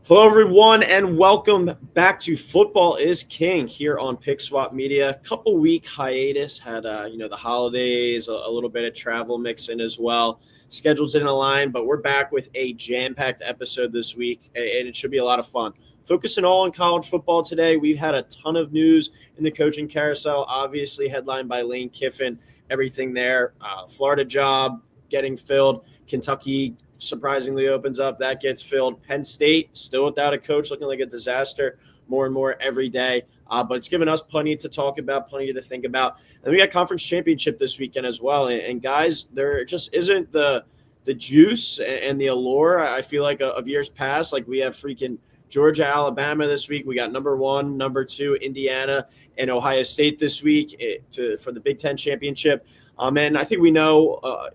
Hello, everyone, and welcome back to Football is King here on Pick Swap Media. Couple week hiatus, had the holidays, a little bit of travel mix in as well. Schedules didn't align, but we're back with a jam-packed episode this week, and it should be a lot of fun. Focusing all on college football today, we've had a ton of news in the coaching carousel, obviously headlined by Lane Kiffin, everything there. Florida job getting filled, Kentucky surprisingly opens up. That gets filled. Penn State still without a coach, looking like a disaster more and more every day. But it's given us plenty to talk about, plenty to think about. And we got conference championship this weekend as well. And guys, there just isn't the juice and the allure, I feel like, of years past. Like we have freaking Georgia, Alabama this week. We got number 1, number 2, Indiana, and Ohio State this week for the Big Ten championship. And I think we know,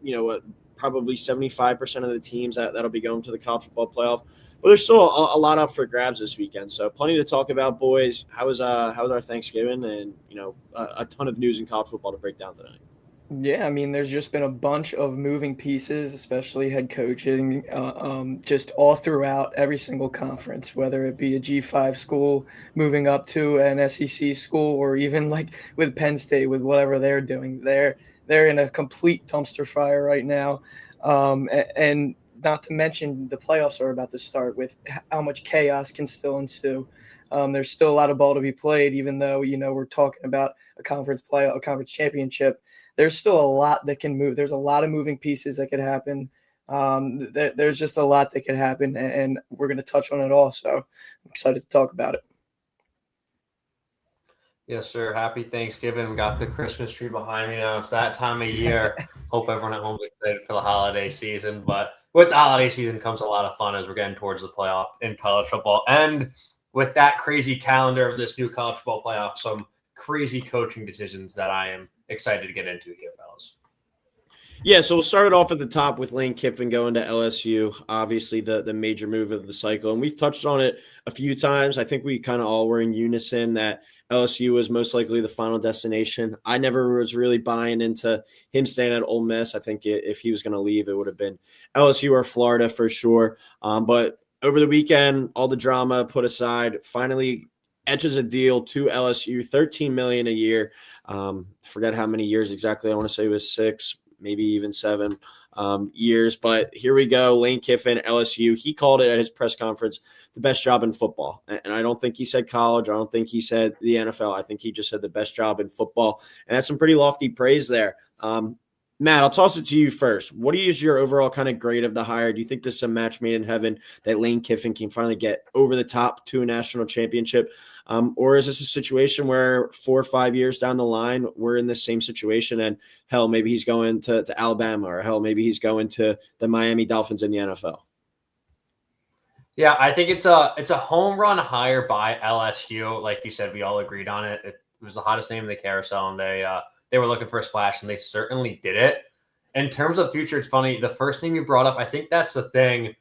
probably 75% of the teams that'll be going to the college football playoff. But there's still a lot up for grabs this weekend. So plenty to talk about, boys. How was our Thanksgiving? And, a ton of news in college football to break down tonight. Yeah, I mean, there's just been a bunch of moving pieces, especially head coaching, just all throughout every single conference, whether it be a G5 school moving up to an SEC school, or even like with Penn State with whatever they're doing. They're in a complete dumpster fire right now. And not to mention the playoffs are about to start with how much chaos can still ensue. There's still a lot of ball to be played, even though, we're talking about a conference championship. There's still a lot that can move. There's a lot of moving pieces that could happen. There's just a lot that could happen, and we're going to touch on it all. So I'm excited to talk about it. Yes, sir. Happy Thanksgiving. We got the Christmas tree behind me now. It's that time of year. Hope everyone at home is excited for the holiday season. But with the holiday season comes a lot of fun as we're getting towards the playoff in college football. And with that crazy calendar of this new college football playoff, some crazy coaching decisions that I am excited to get into here, fellas. Yeah, so we'll start it off at the top with Lane Kiffin going to LSU, obviously the major move of the cycle. And we've touched on it a few times. I think we kind of all were in unison that LSU was most likely the final destination. I never was really buying into him staying at Ole Miss. I think if he was going to leave, it would have been LSU or Florida for sure. But over the weekend, all the drama put aside, finally edges a deal to LSU, $13 million a year. Forget how many years exactly. I want to say it was 6, maybe even 7 years. But here we go. Lane Kiffin, LSU. He called it at his press conference the best job in football. And I don't think he said college. I don't think he said the NFL. I think he just said the best job in football. And that's some pretty lofty praise there. Matt, I'll toss it to you first. What is your overall kind of grade of the hire? Do you think this is a match made in heaven that Lane Kiffin can finally get over the top to a national championship? Or is this a situation where 4 or 5 years down the line, we're in the same situation and hell, maybe he's going to Alabama, or hell, maybe he's going to the Miami Dolphins in the NFL? Yeah, I think it's a home run hire by LSU. Like you said, we all agreed on it. It was the hottest name in the carousel, and they were looking for a splash, and they certainly did it. In terms of future, it's funny. The first name you brought up, I think that's the thing.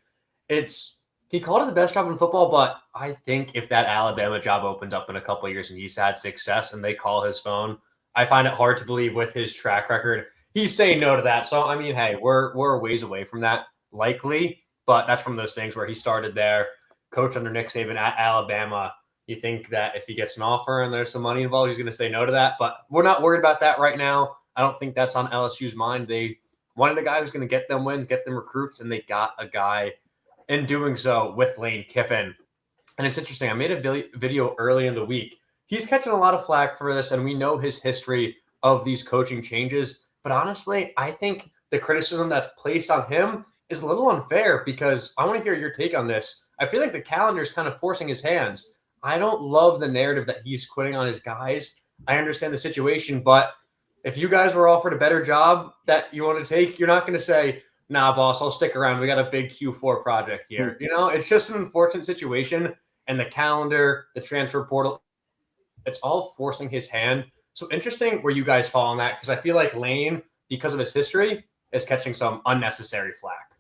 He called it the best job in football, but I think if that Alabama job opens up in a couple of years and he's had success and they call his phone, I find it hard to believe with his track record he's saying no to that. So, I mean, hey, we're a ways away from that, likely. But that's one of those things where he started there, coached under Nick Saban at Alabama. You think that if he gets an offer and there's some money involved, he's going to say no to that. But we're not worried about that right now. I don't think that's on LSU's mind. They wanted a guy who's going to get them wins, get them recruits, and they got a guy in doing so with Lane Kiffin. And it's interesting. I made a video early in the week. He's catching a lot of flack for this, and we know his history of these coaching changes. But honestly, I think the criticism that's placed on him is a little unfair, because I want to hear your take on this. I feel like the calendar is kind of forcing his hands. I don't love the narrative that he's quitting on his guys. I understand the situation, but if you guys were offered a better job that you want to take, you're not going to say, nah, boss, I'll stick around. We got a big Q4 project here. It's just an unfortunate situation. And the calendar, the transfer portal, it's all forcing his hand. So interesting where you guys fall on that, because I feel like Lane, because of his history, is catching some unnecessary flack.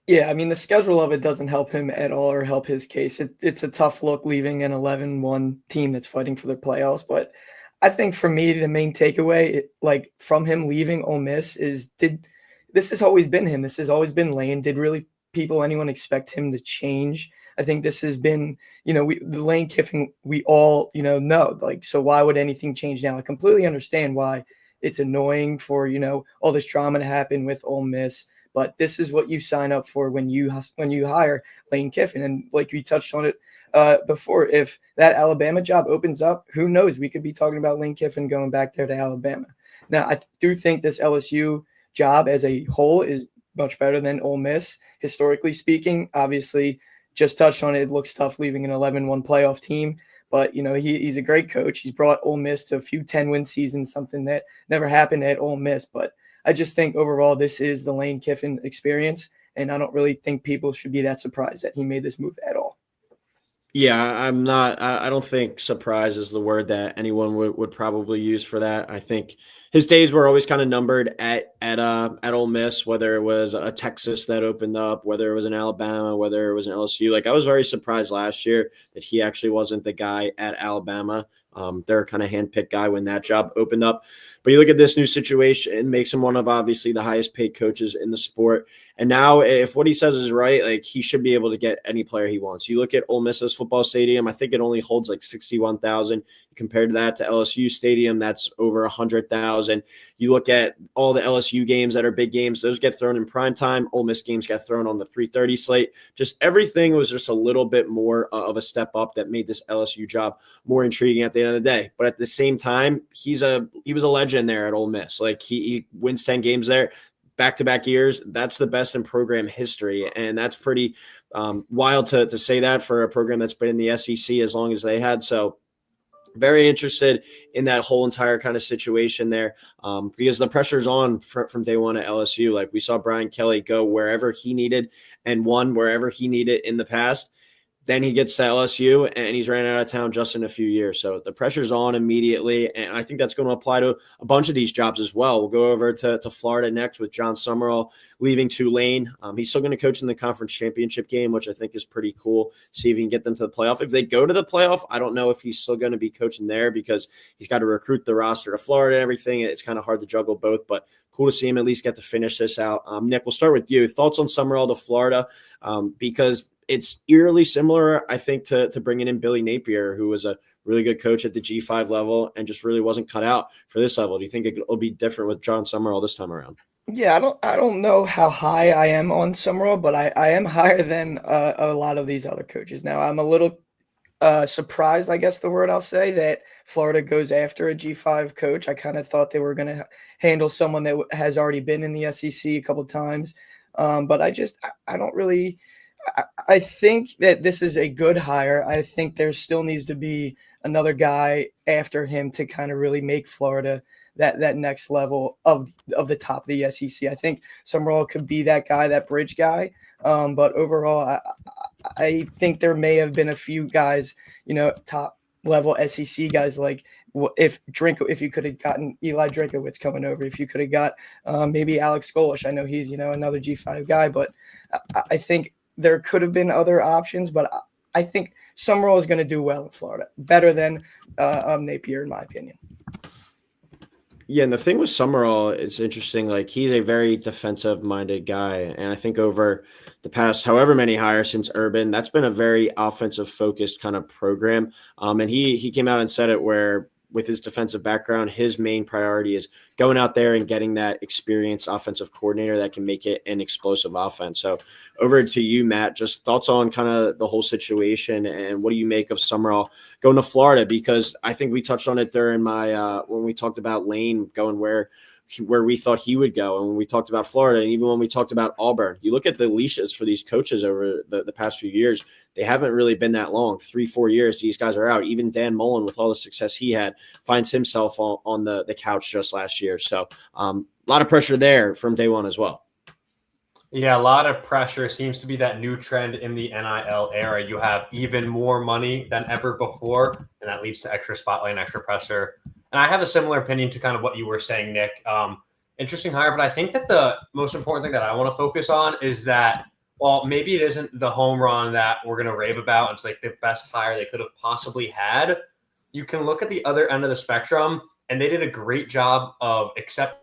Yeah, I mean, the schedule of it doesn't help him at all or help his case. It's a tough look leaving an 11-1 team that's fighting for the playoffs. But I think for me, the main takeaway, from him leaving Ole Miss is, this has always been him. This has always been Lane. Did really anyone expect him to change? I think this has been, the Lane Kiffin, we all, know, like, so why would anything change now? I completely understand why it's annoying for, all this drama to happen with Ole Miss, but this is what you sign up for when you hire Lane Kiffin. And like we touched on it before, if that Alabama job opens up, who knows? We could be talking about Lane Kiffin going back there to Alabama. Now, I do think this LSU job as a whole is much better than Ole Miss, historically speaking. Obviously, just touched on it. It looks tough leaving an 11-1 playoff team, but he's a great coach. He's brought Ole Miss to a few 10-win seasons, something that never happened at Ole Miss. But I just think overall this is the Lane Kiffin experience, and I don't really think people should be that surprised that he made this move at all. Yeah, I'm not. I don't think surprise is the word that anyone would probably use for that. I think his days were always kind of numbered at Ole Miss, whether it was a Texas that opened up, whether it was an Alabama, whether it was an LSU. Like, I was very surprised last year that he actually wasn't the guy at Alabama. They're kind of handpicked guy when that job opened up. But you look at this new situation, it makes him one of obviously the highest paid coaches in the sport. And now if what he says is right, like, he should be able to get any player he wants. You look at Ole Miss's football stadium, I think it only holds like 61,000. Compared to that to LSU stadium, that's over 100,000. You look at all the LSU games that are big games, those get thrown in prime time. Ole Miss games get thrown on the 3:30 slate. Just everything was just a little bit more of a step up that made this LSU job more intriguing at the end of the day. But at the same time, he was a legend there at Ole Miss. Like, he wins 10 games there, back-to-back years. That's the best in program history, and that's pretty wild to say that for a program that's been in the SEC as long as they had. So very interested in that whole entire kind of situation there, because the pressure's on from day one at LSU. Like, we saw Brian Kelly go wherever he needed and won wherever he needed in the past. Then he gets to LSU and he's ran out of town just in a few years. So the pressure's on immediately. And I think that's going to apply to a bunch of these jobs as well. We'll go over to Florida next with John Summerall leaving Tulane. He's still going to coach in the conference championship game, which I think is pretty cool. See if he can get them to the playoff. If they go to the playoff, I don't know if he's still going to be coaching there because he's got to recruit the roster to Florida and everything. It's kind of hard to juggle both, but cool to see him at least get to finish this out. Nick, we'll start with you. Thoughts on Summerall to Florida? Because it's eerily similar, I think, to bringing in Billy Napier, who was a really good coach at the G5 level and just really wasn't cut out for this level. Do you think it'll be different with John Summerall this time around? Yeah, I don't know how high I am on Summerall, but I am higher than a lot of these other coaches. Now, I'm a little surprised, I guess the word I'll say, that Florida goes after a G5 coach. I kind of thought they were going to handle someone that has already been in the SEC a couple of times. But I don't really – I think that this is a good hire. I think there still needs to be another guy after him to kind of really make Florida that next level of the top of the SEC. I think Summerall could be that guy, that bridge guy. But overall, I think there may have been a few guys, top level SEC guys, like if you could have gotten Eli Drinkowitz coming over, if you could have got maybe Alex Golish. I know he's, another G5 guy, but I think there could have been other options, but I think Summerall is going to do well in Florida, better than Napier, in my opinion. Yeah, and the thing with Summerall, it's interesting. Like, he's a very defensive-minded guy, and I think over the past however many hires since Urban, that's been a very offensive-focused kind of program. And he came out and said it where, with his defensive background, his main priority is going out there and getting that experienced offensive coordinator that can make it an explosive offense. So over to you, Matt, just thoughts on kind of the whole situation and what do you make of Summerall going to Florida? Because I think we touched on it during my when we talked about Lane going where we thought he would go. And when we talked about Florida, and even when we talked about Auburn, you look at the leashes for these coaches over the past few years, they haven't really been that long. 3-4 years, these guys are out. Even Dan Mullen, with all the success he had, finds himself on the couch just last year. So a lot of pressure there from day one as well. Yeah, a lot of pressure. Seems to be that new trend in the NIL era. You have even more money than ever before, and that leads to extra spotlight and extra pressure. And I have a similar opinion to kind of what you were saying, Nick. Interesting hire, but I think that the most important thing that I want to focus on is that, well, maybe it isn't the home run that we're going to rave about. It's like the best hire they could have possibly had. You can look at the other end of the spectrum, and they did a great job of accepting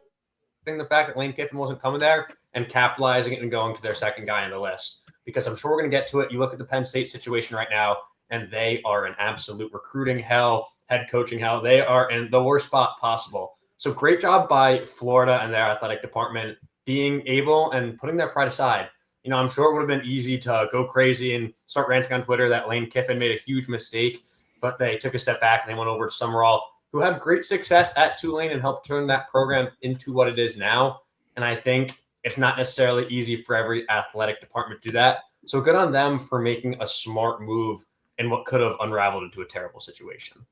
the fact that Lane Kiffin wasn't coming there and capitalizing it and going to their second guy on the list. because I'm sure we're going to get to it. You look at the Penn State situation right now, and they are an absolute recruiting hell, head coaching hell. They are in the worst spot possible. So great job by Florida and their athletic department being able and putting their pride aside. I'm sure it would have been easy to go crazy and start ranting on Twitter that Lane Kiffin made a huge mistake, but they took a step back and they went over to Summerall, who had great success at Tulane and helped turn that program into what it is now. And I think it's not necessarily easy for every athletic department to do that. So good on them for making a smart move in what could have unraveled into a terrible situation.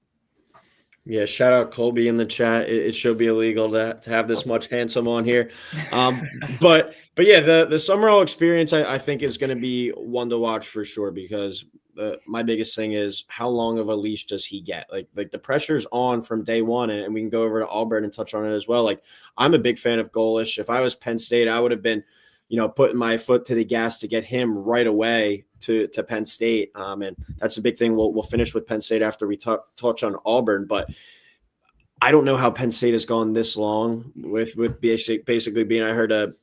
Yeah, shout out Colby in the chat. It should be illegal to have this much handsome on here. But yeah, the Summerall experience I think is going to be one to watch for sure, because my biggest thing is how long of a leash does he get? Like the pressure's on from day one, and we can go over to Auburn and touch on it as well. Like, I'm a big fan of Golish. If I was Penn State, I would have been, putting my foot to the gas to get him right away to Penn State. And that's a big thing. We'll finish with Penn State after we touch on Auburn, but I don't know how Penn State has gone this long with basically being, I heard a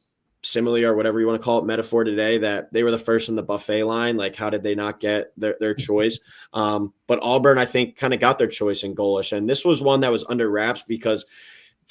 simile or whatever you want to call it, metaphor today, that they were the first in the buffet line. Like, how did they not get their choice? But Auburn, I think, kind of got their choice in Golish. And this was one that was under wraps because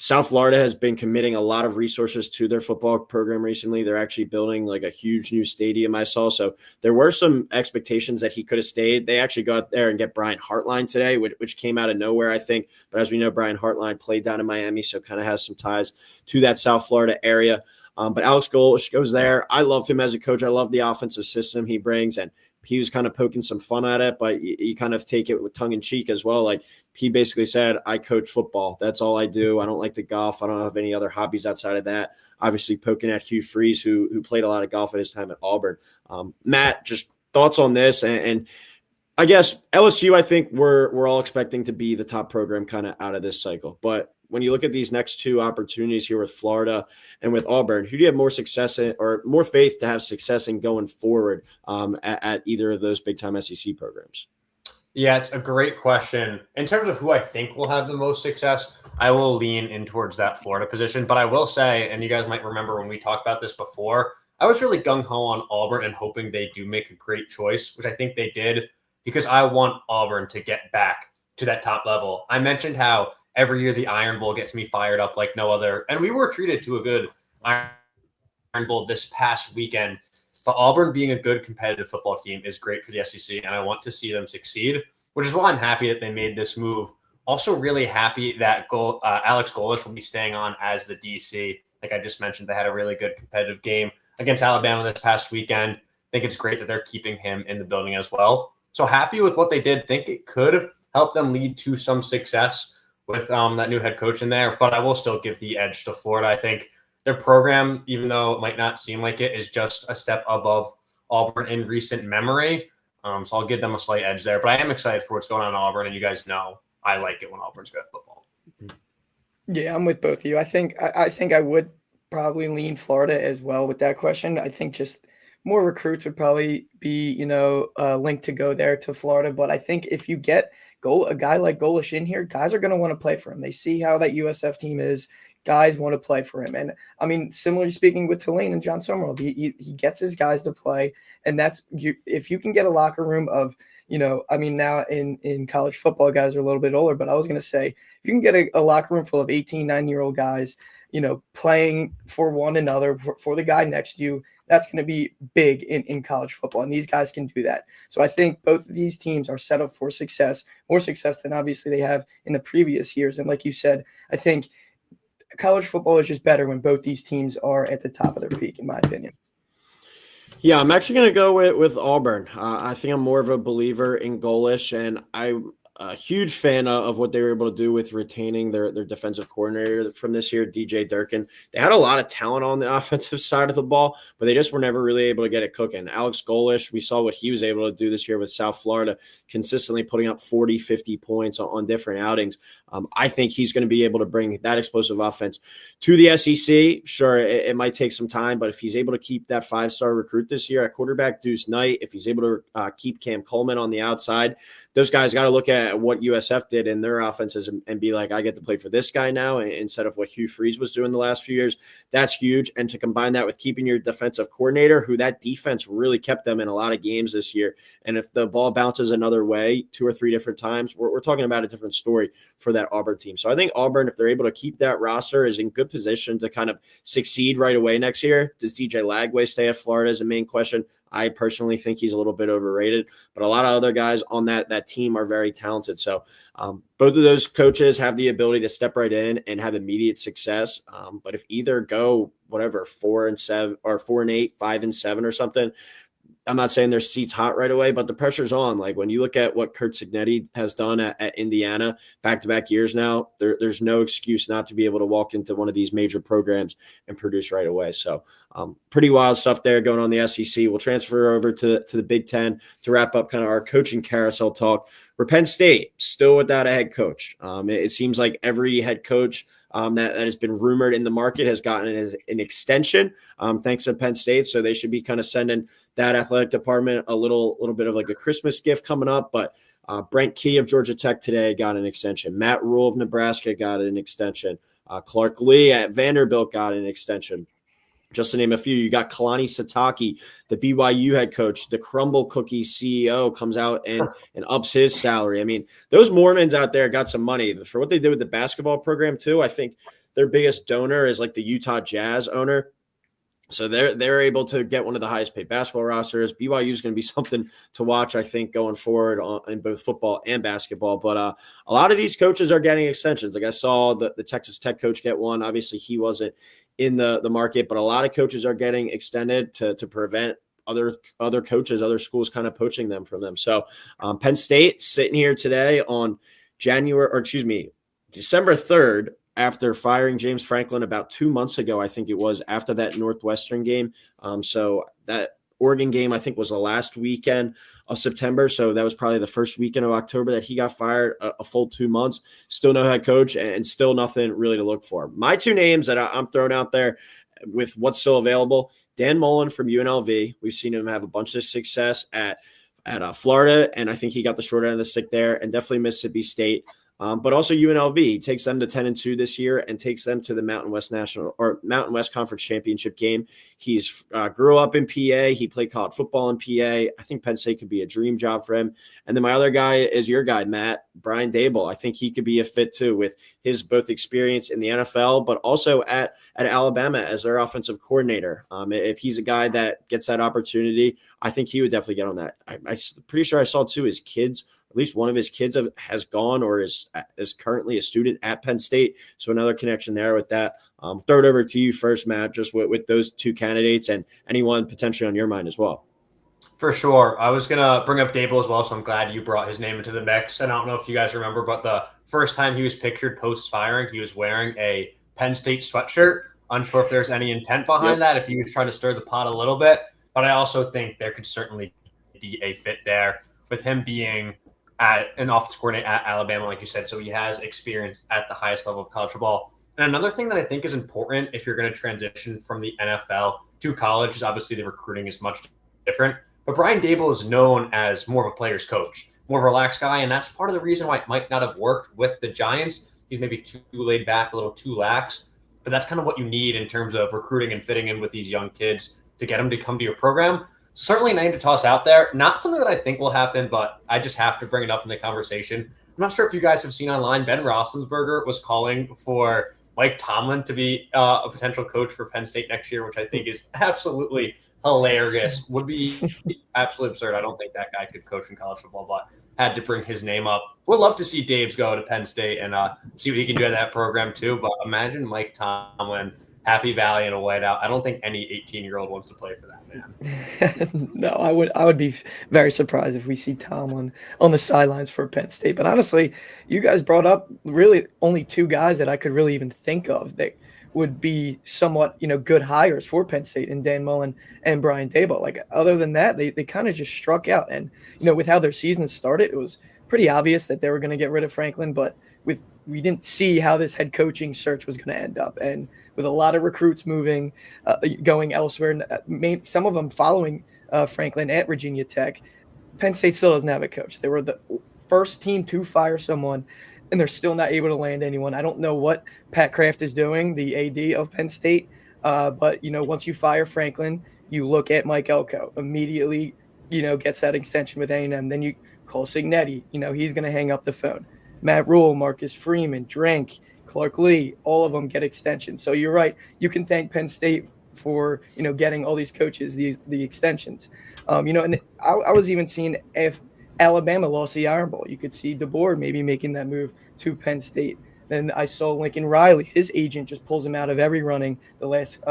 South Florida has been committing a lot of resources to their football program recently. They're actually building like a huge new stadium, I saw. So there were some expectations that he could have stayed. They actually go out there and get Brian Hartline today, which came out of nowhere, I think. But as we know, Brian Hartline played down in Miami, so kind of has some ties to that South Florida area. But Alex Golish goes there. I love him as a coach. I love the offensive system he brings, and he was kind of poking some fun at it, but you kind of take it with tongue in cheek as well. Like, he basically said, I coach football. That's all I do. I don't like to golf. I don't have any other hobbies outside of that. Obviously poking at Hugh Freeze, who played a lot of golf at his time at Auburn. Matt, just thoughts on this. And I guess LSU, I think we're all expecting to be the top program kind of out of this cycle. But when you look at these next two opportunities here with Florida and with Auburn, who do you have more success in, or more faith to have success in going forward at either of those big-time SEC programs? Yeah, it's a great question. In terms of who I think will have the most success, I will lean in towards that Florida position. But I will say, and you guys might remember when we talked about this before, I was really gung-ho on Auburn and hoping they do make a great choice, which I think they did, because I want Auburn to get back to that top level. I mentioned how every year the Iron Bowl gets me fired up like no other. And we were treated to a good Iron Bowl this past weekend. But Auburn being a good competitive football team is great for the SEC, and I want to see them succeed, which is why I'm happy that they made this move. Also really happy that Alex Golish will be staying on as the DC. Like I just mentioned, they had a really good competitive game against Alabama this past weekend. I think it's great that they're keeping him in the building as well. So happy with what they did. Think it could help them lead to some success with that new head coach in there, but I will still give the edge to Florida. I think their program, even though it might not seem like it, is just a step above Auburn in recent memory. So I'll give them a slight edge there, but I am excited for what's going on in Auburn, and you guys know I like it when Auburn's good at football. Yeah, I'm with both of you. I think I would probably lean Florida as well with that question. I think just more recruits would probably be, linked to go there to Florida. But I think if you get a guy like Golish in here, guys are going to want to play for him. They see how that USF team is. Guys want to play for him. And I mean, similarly speaking with Tulane and John Summerall, he gets his guys to play. And that's if you can get a locker room of, now in college football, guys are a little bit older, but I was going to say, if you can get a locker room full of 18, 9-year-old guys, playing for one another, for the guy next to you, that's going to be big in college football. And these guys can do that. So I think both of these teams are set up for success, more success than obviously they have in the previous years. And like you said, I think college football is just better when both these teams are at the top of their peak, in my opinion. Yeah, I'm actually going to go with Auburn. I think I'm more of a believer in Golish, and I'm a huge fan of what they were able to do with retaining their defensive coordinator from this year, DJ Durkin. They had a lot of talent on the offensive side of the ball, but they just were never really able to get it cooking. Alex Golish, we saw what he was able to do this year with South Florida, consistently putting up 40, 50 points on different outings. I think he's going to be able to bring that explosive offense to the SEC. Sure, it might take some time, but if he's able to keep that 5-star recruit this year at quarterback, Deuce Knight, if he's able to keep Cam Coleman on the outside, those guys got to look at at what USF did in their offenses and be like, I get to play for this guy now instead of what Hugh Freeze was doing the last few years. That's huge. And to combine that with keeping your defensive coordinator, who that defense really kept them in a lot of games this year. And if the ball bounces another way 2 or 3 different times, we're talking about a different story for that Auburn team. So I think Auburn, if they're able to keep that roster, is in good position to kind of succeed right away next year. Does DJ Lagway stay at Florida is a main question. I personally think he's a little bit overrated, but a lot of other guys on that team are very talented. So both of those coaches have the ability to step right in and have immediate success. But if either go 4-7 or 4-8, 5-7 or something, I'm not saying their seat's hot right away, but the pressure's on. Like when you look at what Kurt Cignetti has done at Indiana back-to-back years now, there's no excuse not to be able to walk into one of these major programs and produce right away. So pretty wild stuff there going on in the SEC. We'll transfer over to the Big Ten to wrap up kind of our coaching carousel talk. For Penn State, still without a head coach. It seems like every head coach that has been rumored in the market has gotten an extension thanks to Penn State. So they should be kind of sending that athletic department a little bit of like a Christmas gift coming up. But Brent Key of Georgia Tech today got an extension. Matt Rule of Nebraska got an extension. Clark Lee at Vanderbilt got an extension. Just to name a few, you got Kalani Sitake, the BYU head coach, the Crumble Cookie CEO comes out and ups his salary. I mean, those Mormons out there got some money for what they did with the basketball program too. I think their biggest donor is like the Utah Jazz owner. So they're able to get one of the highest paid basketball rosters. BYU is going to be something to watch, I think, going forward in both football and basketball. But a lot of these coaches are getting extensions. Like I saw the Texas Tech coach get one. Obviously, he wasn't in the market, but a lot of coaches are getting extended to prevent other coaches, other schools kind of poaching them from them. So Penn State sitting here today on December 3rd, after firing James Franklin about 2 months ago, I think it was, after that Northwestern game. So that Oregon game, I think, was the last weekend of September. So that was probably the first weekend of October that he got fired, a full 2 months. Still no head coach and still nothing really to look for. My two names that I'm throwing out there with what's still available, Dan Mullen from UNLV. We've seen him have a bunch of success at Florida, and I think he got the short end of the stick there, and definitely Mississippi State. But also UNLV. He takes them to 10-2 this year and takes them to the Mountain West Conference Championship game. He's grew up in PA. He played college football in PA. I think Penn State could be a dream job for him. And then my other guy is your guy, Matt, Brian Dable. I think he could be a fit too with his both experience in the NFL, but also at Alabama as their offensive coordinator. If he's a guy that gets that opportunity, I think he would definitely get on that. I'm pretty sure I saw too his kids. At least one of his kids has gone or is currently a student at Penn State. So another connection there with that. Throw it over to you first, Matt, just with those two candidates and anyone potentially on your mind as well. For sure. I was going to bring up Dable as well, so I'm glad you brought his name into the mix. And I don't know if you guys remember, but the first time he was pictured post-firing, he was wearing a Penn State sweatshirt. Unsure if there's any intent behind that, if he was trying to stir the pot a little bit. But I also think there could certainly be a fit there with him being at an offense coordinator at Alabama, like you said. So he has experience at the highest level of college football. And another thing that I think is important if you're going to transition from the NFL to college is obviously the recruiting is much different. But Brian Dable is known as more of a player's coach, more of a relaxed guy. And that's part of the reason why it might not have worked with the Giants. He's maybe too laid back, a little too lax. But that's kind of what you need in terms of recruiting and fitting in with these young kids to get them to come to your program. Certainly a name to toss out there. Not something that I think will happen, but I just have to bring it up in the conversation. I'm not sure if you guys have seen online, Ben Roethlisberger was calling for Mike Tomlin to be a potential coach for Penn State next year, which I think is absolutely hilarious. Would be absolutely absurd. I don't think that guy could coach in college football, but had to bring his name up. Would love to see Dave's go to Penn State and see what he can do in that program too. But imagine Mike Tomlin, Happy Valley in a whiteout. I don't think any 18-year-old wants to play for that man. No, I would be very surprised if we see Tomlin on the sidelines for Penn State. But honestly, you guys brought up really only two guys that I could really even think of that would be somewhat, good hires for Penn State, and Dan Mullen and Brian Dable. Like, other than that, they kind of just struck out. And, with how their season started, it was pretty obvious that they were going to get rid of Franklin, but we didn't see how this head coaching search was going to end up. And with a lot of recruits moving, going elsewhere, some of them following Franklin at Virginia Tech, Penn State still doesn't have a coach. They were the first team to fire someone, and they're still not able to land anyone. I don't know what Pat Kraft is doing, the AD of Penn State, but once you fire Franklin, you look at Mike Elko immediately. Gets that extension with A&M. Then you call Signetti. He's going to hang up the phone. Matt Rule, Marcus Freeman, Drink, Clark Lee, all of them get extensions. So you're right. You can thank Penn State for getting all these coaches the extensions. And I was even seeing if Alabama lost the Iron Bowl, you could see DeBoer maybe making that move to Penn State. Then I saw Lincoln Riley, his agent just pulls him out of every running the last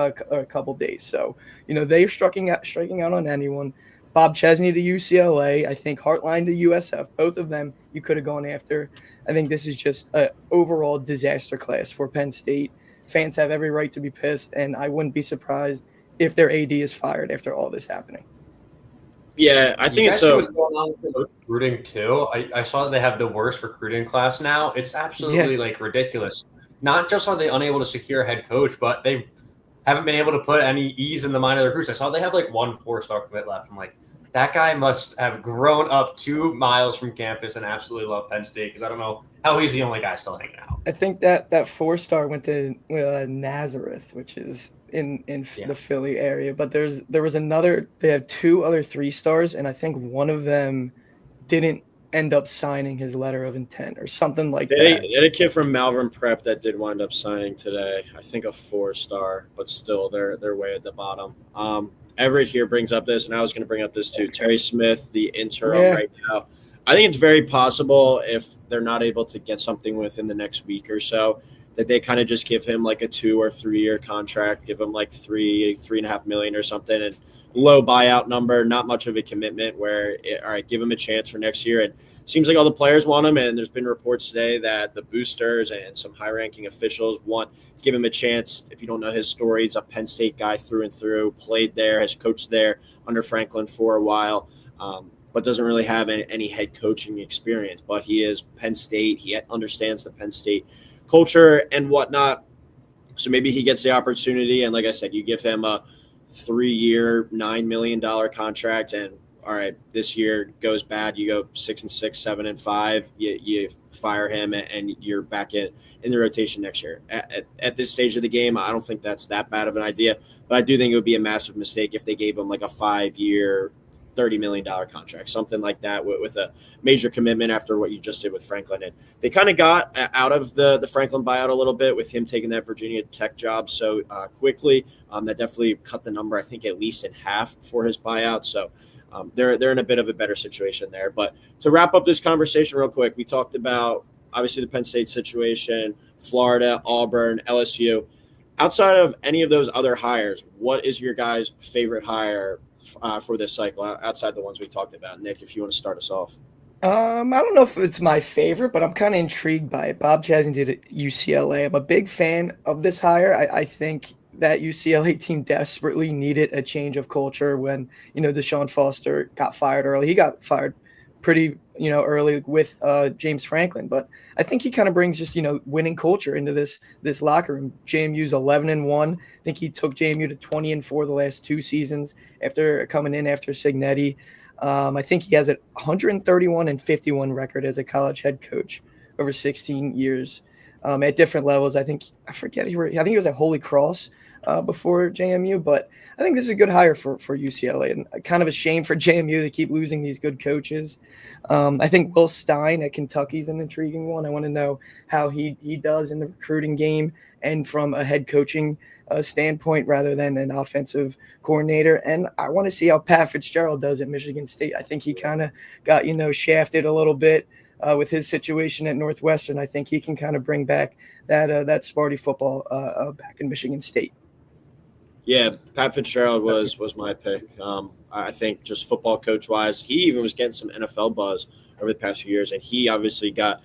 couple days. So they're striking out on anyone. Bob Chesney to UCLA, I think Hartline to USF, both of them you could have gone after. I think this is just an overall disaster class for Penn State. Fans have every right to be pissed, and I wouldn't be surprised if their AD is fired after all this happening. Yeah, I think it's what's going on with recruiting too. I saw that they have the worst recruiting class now. It's absolutely ridiculous. Not just are they unable to secure a head coach, but they haven't been able to put any ease in the mind of the recruits. I saw they have like 1 4-star commit left. I'm like, that guy must have grown up 2 miles from campus and absolutely love Penn State, because I don't know how he's the only guy still hanging out. I think that 4-star went to Nazareth, which is in the Philly area. But there was another. They have 2 other 3-stars, and I think one of them didn't end up signing his letter of intent or something like that. They had a kid from Malvern Prep that did wind up signing today. I think a 4-star, but still they're way at the bottom. Everett here brings up this, and I was going to bring up this too. Terry Smith, the interim right now. I think it's very possible, if they're not able to get something within the next week or so, that they kind of just give him like a 2 or 3 year contract, give him like $3.5 million or something, and low buyout number, not much of a commitment, where, all right, give him a chance for next year. And it seems like all the players want him, and there's been reports today that the boosters and some high-ranking officials want to give him a chance. If you don't know his story, he's a Penn State guy through and through, played there, has coached there under Franklin for a while, but doesn't really have any head coaching experience. But he is Penn State. He understands the Penn State culture and whatnot. So maybe he gets the opportunity. And like I said, you give him a 3-year, $9 million contract, and all right, this year goes bad, you go 6-6, 7-5, you fire him, and you're back in the rotation next year. At this stage of the game, I don't think that's that bad of an idea, but I do think it would be a massive mistake if they gave him like a 5-year, $30 million contract, something like that, with a major commitment after what you just did with Franklin. And they kind of got out of the Franklin buyout a little bit with him taking that Virginia Tech job so quickly. That definitely cut the number, I think, at least in half for his buyout. So they're in a bit of a better situation there. But to wrap up this conversation real quick, we talked about obviously the Penn State situation, Florida, Auburn, LSU. Outside of any of those other hires, what is your guys' favorite hire for this cycle, outside the ones we talked about? Nick, if you want to start us off. I don't know if it's my favorite, but I'm kind of intrigued by it. Bob Chesney did at UCLA. I'm a big fan of this hire. I think that UCLA team desperately needed a change of culture when, Deshaun Foster got fired early. He got fired pretty, early with James Franklin. But I think he kind of brings just, winning culture into this locker room. JMU's 11-1. I think he took JMU to 20-4 the last 2 seasons after coming in after Signetti. I think he has a 131-51 record as a college head coach over 16 years at different levels. I think he was at Holy Cross before JMU, but I think this is a good hire for UCLA, and kind of a shame for JMU to keep losing these good coaches. I think Will Stein at Kentucky is an intriguing one. I want to know how he does in the recruiting game and from a head coaching standpoint rather than an offensive coordinator. And I want to see how Pat Fitzgerald does at Michigan State. I think he kind of got, shafted a little bit with his situation at Northwestern. I think he can kind of bring back that Sparty football back in Michigan State. Yeah, Pat Fitzgerald was my pick. I think just football coach-wise, he even was getting some NFL buzz over the past few years, and he obviously got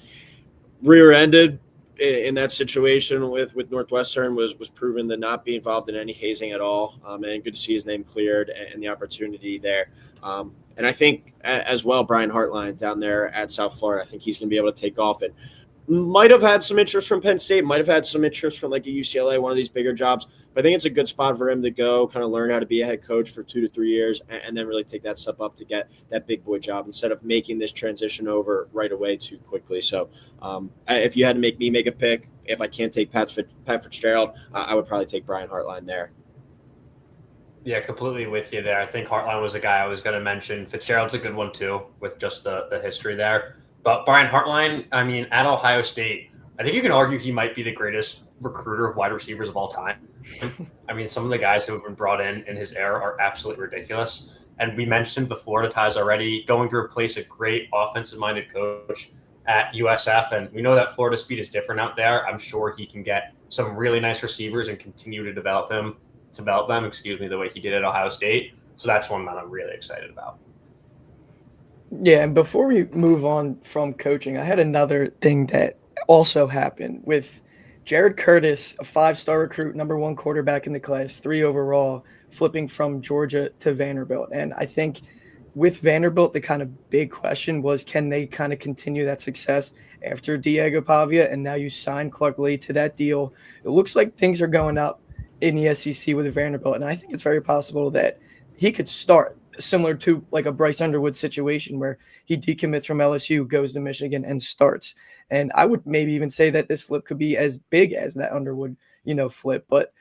rear-ended in that situation with Northwestern, was proven to not be involved in any hazing at all, and good to see his name cleared and the opportunity there. And I think as well, Brian Hartline down there at South Florida, I think he's going to be able to take off. And Might have had some interest from Penn State, might have had some interest from like a UCLA, one of these bigger jobs. But I think it's a good spot for him to go, kind of learn how to be a head coach for 2 to 3 years, and then really take that step up to get that big boy job instead of making this transition over right away too quickly. So if you had to make me make a pick, if I can't take Pat Fitzgerald, I would probably take Brian Hartline there. Yeah, completely with you there. I think Hartline was a guy I was going to mention. Fitzgerald's a good one too, with just the history there. But Brian Hartline, I mean, at Ohio State, I think you can argue he might be the greatest recruiter of wide receivers of all time. I mean, some of the guys who have been brought in his era are absolutely ridiculous. And we mentioned the Florida ties already, going to replace a great offensive-minded coach at USF. And we know that Florida speed is different out there. I'm sure he can get some really nice receivers and continue to develop them, the way he did at Ohio State. So that's one that I'm really excited about. Yeah, and before we move on from coaching, I had another thing that also happened with Jared Curtis, a 5-star recruit, number 1 quarterback in the class, 3 overall, flipping from Georgia to Vanderbilt. And I think with Vanderbilt, the kind of big question was, can they kind of continue that success after Diego Pavia? And now you sign Clark Lee to that deal. It looks like things are going up in the SEC with Vanderbilt. And I think it's very possible that he could start similar to like a Bryce Underwood situation where he decommits from LSU, goes to Michigan and starts. And I would maybe even say that this flip could be as big as that Underwood, flip. But,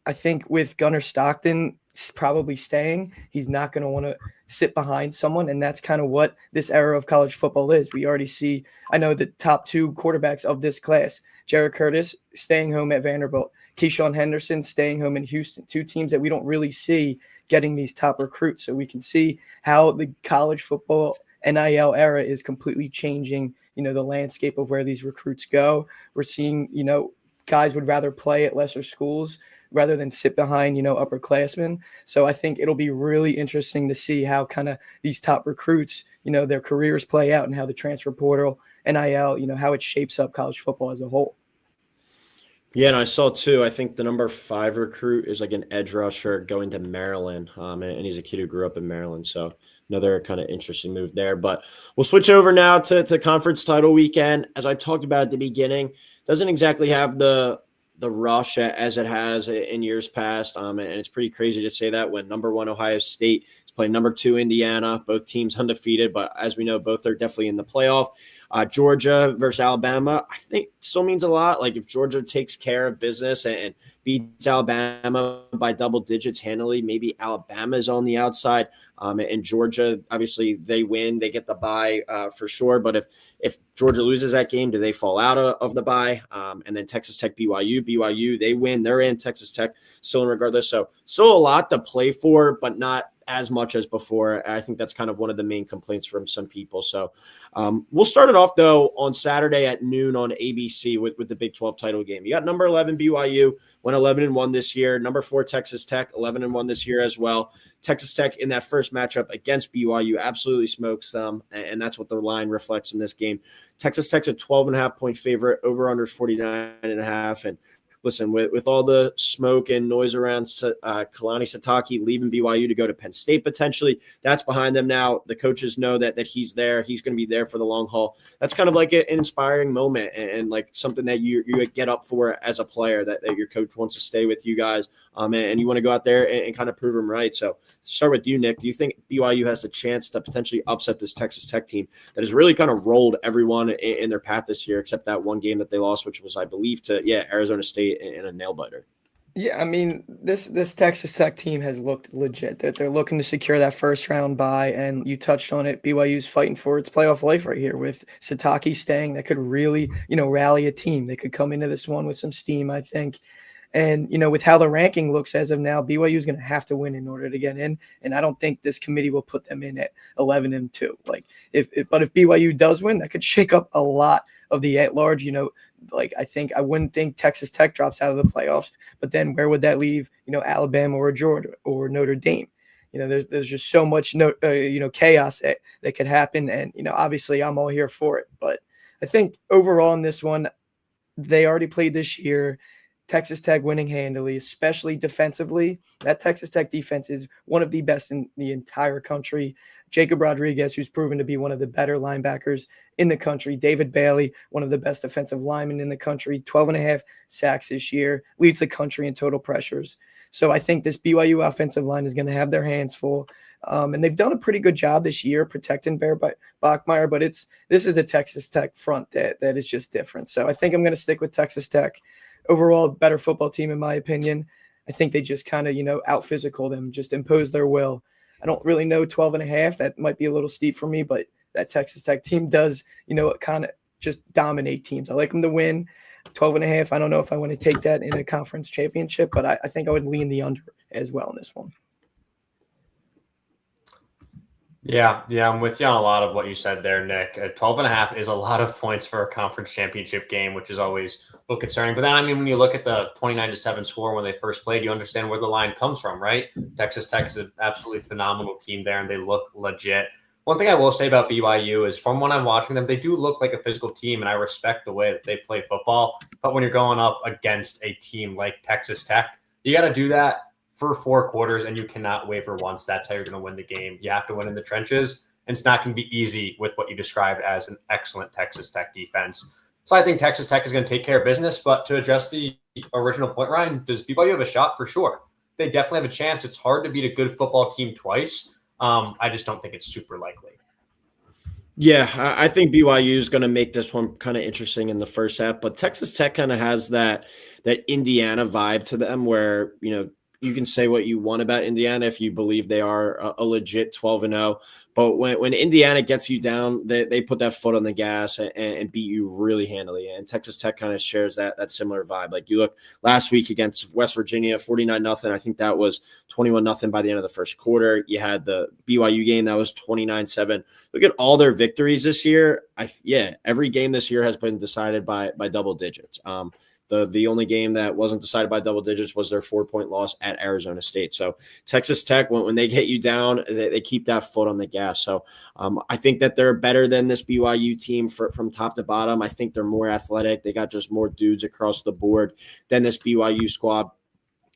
I think with Gunnar Stockton probably staying, he's not going to want to sit behind someone. And that's kind of what this era of college football is. We already see, I know the top 2 quarterbacks of this class, Jared Curtis staying home at Vanderbilt, Keyshawn Henderson staying home in Houston, 2 teams that we don't really see getting these top recruits. So we can see how the college football NIL era is completely changing, the landscape of where these recruits go. We're seeing, guys would rather play at lesser schools rather than sit behind, upperclassmen. So I think it'll be really interesting to see how kind of these top recruits, their careers play out and how the transfer portal, NIL, how it shapes up college football as a whole. Yeah, and I saw too, I think the number 5 recruit is like an edge rusher going to Maryland, and he's a kid who grew up in Maryland. So another kind of interesting move there. But we'll switch over now to conference title weekend. As I talked about at the beginning, doesn't exactly have the rush as it has in years past, and it's pretty crazy to say that when number 1 Ohio State is playing number 2 Indiana, both teams undefeated, but as we know, both are definitely in the playoff. Georgia versus Alabama, I think still means a lot. Like if Georgia takes care of business and beats Alabama by double digits handily, maybe Alabama's on the outside. And Georgia, obviously they win, they get the bye for sure. But if Georgia loses that game, do they fall out of the bye? And then Texas Tech, BYU, they win, they're in. Texas Tech still in regardless. So still a lot to play for, but not as much as before. I think that's kind of one of the main complaints from some people. So we'll start it off, though, on Saturday at noon on ABC with the Big 12 title game. You got number 11 BYU, went 11-1 this year. Number 4 Texas Tech, 11-1 this year as well. Texas Tech in that first matchup against BYU absolutely smokes them, and that's what the line reflects in this game. Texas Tech's a 12.5-point favorite, over under 49.5, and listen, with all the smoke and noise around Kalani Sitake leaving BYU to go to Penn State potentially, that's behind them now. The coaches know that he's there. He's going to be there for the long haul. That's kind of like an inspiring moment and like something that you get up for as a player, that your coach wants to stay with you guys, and you want to go out there and kind of prove them right. So to start with you, Nick, do you think BYU has a chance to potentially upset this Texas Tech team that has really kind of rolled everyone in their path this year, except that one game that they lost, which was, I believe, to Arizona State in a nail biter? Yeah, I mean, this Texas Tech team has looked legit. They're looking to secure that first round bye, and you touched on it. BYU's fighting for its playoff life right here with Sitake staying. That could really, rally a team. They could come into this one with some steam, I think. And, with how the ranking looks as of now, BYU is going to have to win in order to get in. And I don't think this committee will put them in at 11-2. Like, if BYU does win, that could shake up a lot of the at-large, I wouldn't think Texas Tech drops out of the playoffs, but then where would that leave, Alabama or Georgia or Notre Dame? There's just so much, chaos that could happen. And, obviously I'm all here for it, but I think overall in this one, they already played this year. Texas Tech winning handily, especially defensively. That Texas Tech defense is one of the best in the entire country. Jacob Rodriguez, who's proven to be one of the better linebackers in the country. David Bailey, one of the best defensive linemen in the country, 12.5 sacks this year, leads the country in total pressures. So I think this BYU offensive line is going to have their hands full. And they've done a pretty good job this year protecting Bear Bachmeier, but this is a Texas Tech front that is just different. So I think I'm going to stick with Texas Tech. Overall, better football team, in my opinion. I think they just kind of, out-physical them, just impose their will. I don't really know 12.5. That might be a little steep for me, but that Texas Tech team does, kind of just dominate teams. I like them to win. 12.5. I don't know if I want to take that in a conference championship, but I think I would lean the under as well in this one. Yeah, I'm with you on a lot of what you said there, Nick. 12.5 is a lot of points for a conference championship game, which is always a little concerning. But then, when you look at the 29-7 score when they first played, you understand where the line comes from, right? Texas Tech is an absolutely phenomenal team there, and they look legit. One thing I will say about BYU is from when I'm watching them, they do look like a physical team, and I respect the way that they play football. But when you're going up against a team like Texas Tech, you got to do that for 4 quarters, and you cannot waver once. That's how you're going to win the game. You have to win in the trenches, and it's not going to be easy with what you described as an excellent Texas Tech defense. So I think Texas Tech is going to take care of business, but to address the original point, Ryan, does BYU have a shot? For sure. They definitely have a chance. It's hard to beat a good football team twice. I just don't think it's super likely. Yeah, I think BYU is going to make this one kind of interesting in the first half, but Texas Tech kind of has that Indiana vibe to them where, you can say what you want about Indiana if you believe they are a legit 12-0. But when Indiana gets you down, they put that foot on the gas and beat you really handily. And Texas Tech kind of shares that similar vibe. Like you look last week against West Virginia, 49-0. I think that was 21-0 by the end of the first quarter. You had the BYU game that was 29-7. Look at all their victories this year. Every game this year has been decided by double digits. The only game that wasn't decided by double digits was their 4-point loss at Arizona State. So Texas Tech, when they get you down, they keep that foot on the gas. So I think that they're better than this BYU team from top to bottom. I think they're more athletic. They got just more dudes across the board than this BYU squad.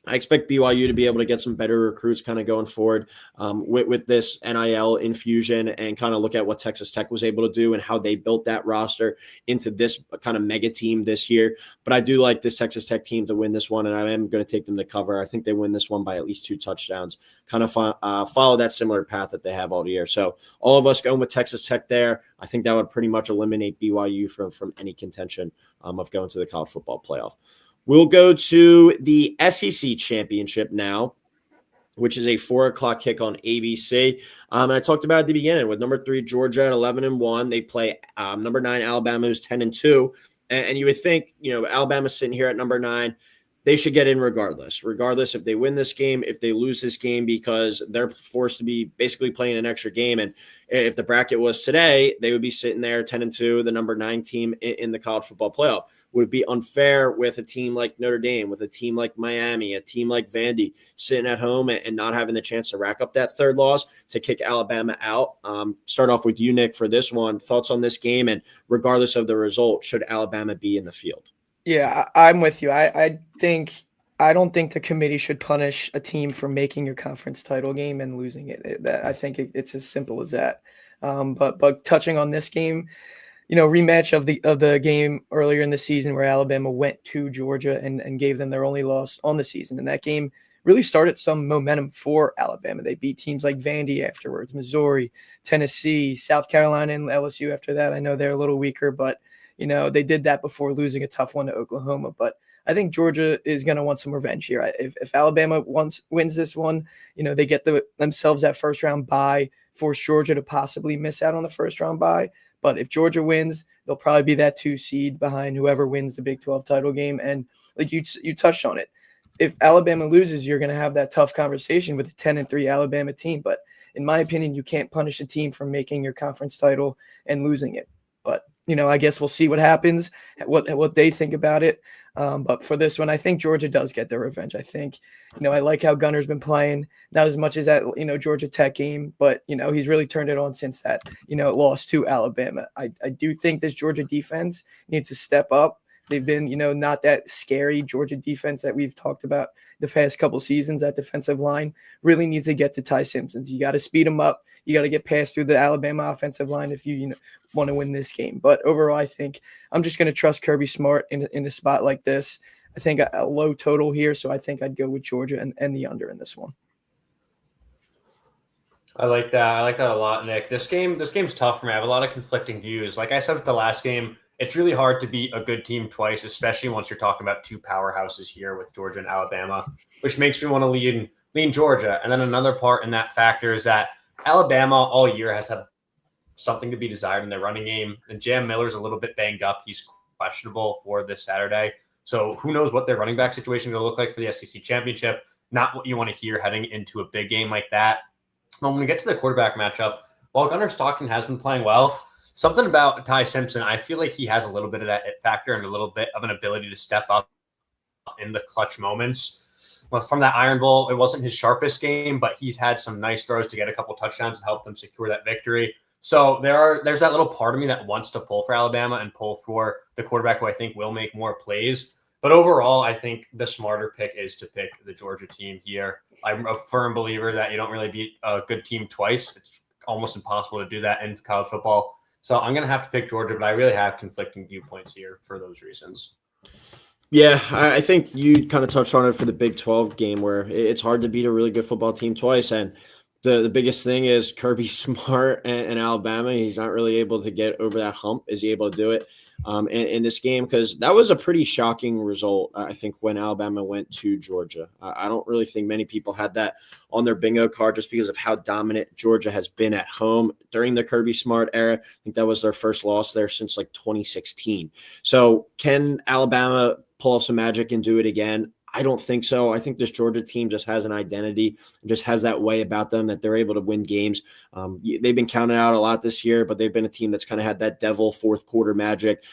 I expect BYU to be able to get some better recruits kind of going forward with this NIL infusion and kind of look at what Texas Tech was able to do and how they built that roster into this kind of mega team this year. But I do like this Texas Tech team to win this one, and I am going to take them to cover. I think they win this one by at least 2 touchdowns, kind of follow that similar path that they have all year. So all of us going with Texas Tech there. I think that would pretty much eliminate BYU from any contention of going to the college football playoff. We'll go to the SEC championship now, which is a 4:00 kick on ABC. And I talked about at the beginning with number 3 Georgia at 11-1. They play number 9 Alabama, who's 10-2. And you would think, Alabama's sitting here at number 9. They should get in regardless if they win this game, if they lose this game, because they're forced to be basically playing an extra game. And if the bracket was today, they would be sitting there 10-2, the number 9 team in the college football playoff. Would it be unfair with a team like Notre Dame, with a team like Miami, a team like Vandy sitting at home and not having the chance to rack up that third loss to kick Alabama out? Start off with you, Nick, for this one. Thoughts on this game, and regardless of the result, should Alabama be in the field? Yeah, I'm with you. I don't think the committee should punish a team for making your conference title game and losing it. I think it's as simple as that. But touching on this game, rematch of the game earlier in the season where Alabama went to Georgia and gave them their only loss on the season, and that game really started some momentum for Alabama. They beat teams like Vandy afterwards, Missouri, Tennessee, South Carolina, and LSU after that. I know they're a little weaker, but they did that before losing a tough one to Oklahoma. But I think Georgia is going to want some revenge here. If Alabama wins this one, they get themselves that first-round bye, force Georgia to possibly miss out on the first-round bye. But if Georgia wins, they'll probably be that 2 seed behind whoever wins the Big 12 title game. And like you touched on it, if Alabama loses, you're going to have that tough conversation with a 10-3 Alabama team. But in my opinion, you can't punish a team for making your conference title and losing it. But I guess we'll see what happens, what they think about it. But for this one, I think Georgia does get their revenge. I think, I like how Gunner's been playing, not as much as that, Georgia Tech game, but, he's really turned it on since that, loss to Alabama. I do think this Georgia defense needs to step up. They've been, not that scary Georgia defense that we've talked about the past couple seasons. That defensive line really needs to get to Ty Simpson. You got to speed him up. You got to get past through the Alabama offensive line if you want to win this game. But overall, I think I'm just going to trust Kirby Smart in a spot like this. I think a low total here, so I think I'd go with Georgia and the under in this one. I like that. I like that a lot, Nick. This game's tough for me. I have a lot of conflicting views. Like I said with the last game, it's really hard to beat a good team twice, especially once you're talking about two powerhouses here with Georgia and Alabama, which makes me want to lean Georgia. And then another part in that factor is that Alabama all year has had something to be desired in their running game. And Jam Miller's a little bit banged up. He's questionable for this Saturday. So who knows what their running back situation is going to look like for the SEC championship. Not what you want to hear heading into a big game like that. But when we get to the quarterback matchup, while Gunnar Stockton has been playing well, something about Ty Simpson, I feel like he has a little bit of that it factor and a little bit of an ability to step up in the clutch moments. Well, from that Iron Bowl, it wasn't his sharpest game, but he's had some nice throws to get a couple touchdowns to help them secure that victory. So there's that little part of me that wants to pull for Alabama and pull for the quarterback who I think will make more plays. But overall, I think the smarter pick is to pick the Georgia team here. I'm a firm believer that you don't really beat a good team twice. It's almost impossible to do that in college football. So I'm going to have to pick Georgia, but I really have conflicting viewpoints here for those reasons. Yeah, I think you kind of touched on it for the Big 12 game where it's hard to beat a really good football team twice. And the biggest thing is Kirby Smart and Alabama. He's not really able to get over that hump. Is he able to do it in this game? Because that was a pretty shocking result, I think, when Alabama went to Georgia. I don't really think many people had that on their bingo card just because of how dominant Georgia has been at home during the Kirby Smart era. I think that was their first loss there since like 2016. So can Alabama pull off some magic and do it again? I don't think so. I think this Georgia team just has an identity and just has that way about them that they're able to win games. They've been counted out a lot this year, but they've been a team that's kind of had that devil fourth quarter magic.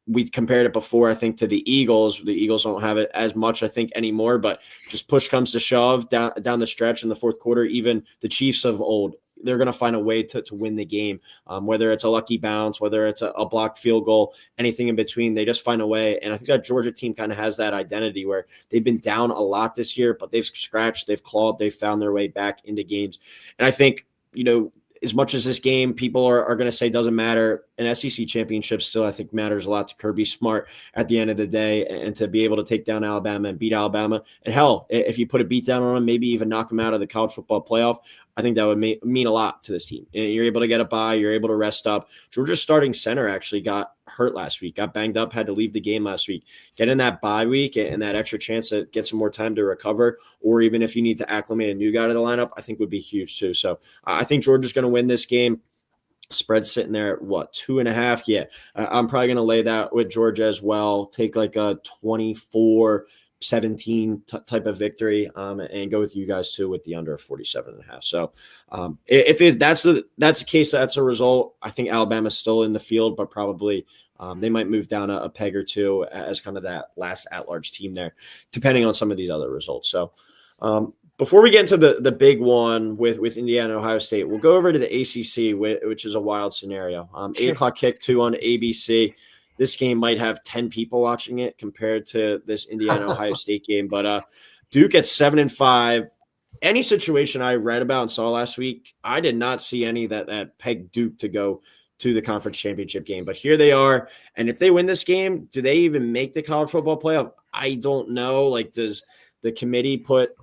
We compared it before, I think, to the Eagles. The Eagles don't have it as much, I think, anymore, but just push comes to shove down the stretch in the fourth quarter. Even the Chiefs of old, they're going to find a way to win the game, whether it's a lucky bounce, whether it's a blocked field goal, anything in between. They just find a way. And I think that Georgia team kind of has that identity where they've been down a lot this year, but they've scratched, they've clawed, they've found their way back into games. And I think, as much as this game people are going to say doesn't matter, an SEC championship still, I think, matters a lot to Kirby Smart at the end of the day, and to be able to take down Alabama and beat Alabama. And hell, if you put a beat down on them, maybe even knock them out of the college football playoff, I think that would mean a lot to this team. And you're able to get a bye, you're able to rest up. Georgia's starting center actually got hurt last week, got banged up, had to leave the game last week. Get in that bye week and that extra chance to get some more time to recover, or even if you need to acclimate a new guy to the lineup, I think would be huge too. So I think Georgia's going to win this game. Spread sitting there at 2.5. Yeah, I'm probably going to lay that with Georgia as well. Take like a 24-17 type of victory, and go with you guys too with the under 47.5. So if that's the case, that's a result. I think Alabama's still in the field, but probably they might move down a peg or two as kind of that last at-large team there, depending on some of these other results. So before we get into the big one with Indiana and Ohio State, we'll go over to the ACC, which is a wild scenario. 8 o'clock kick 2 on ABC. This game might have 10 people watching it compared to this Indiana-Ohio State game. But Duke at 7-5. Any situation I read about and saw last week, I did not see any that pegged Duke to go to the conference championship game. But here they are. And if they win this game, do they even make the college football playoff? I don't know. Like, does the committee put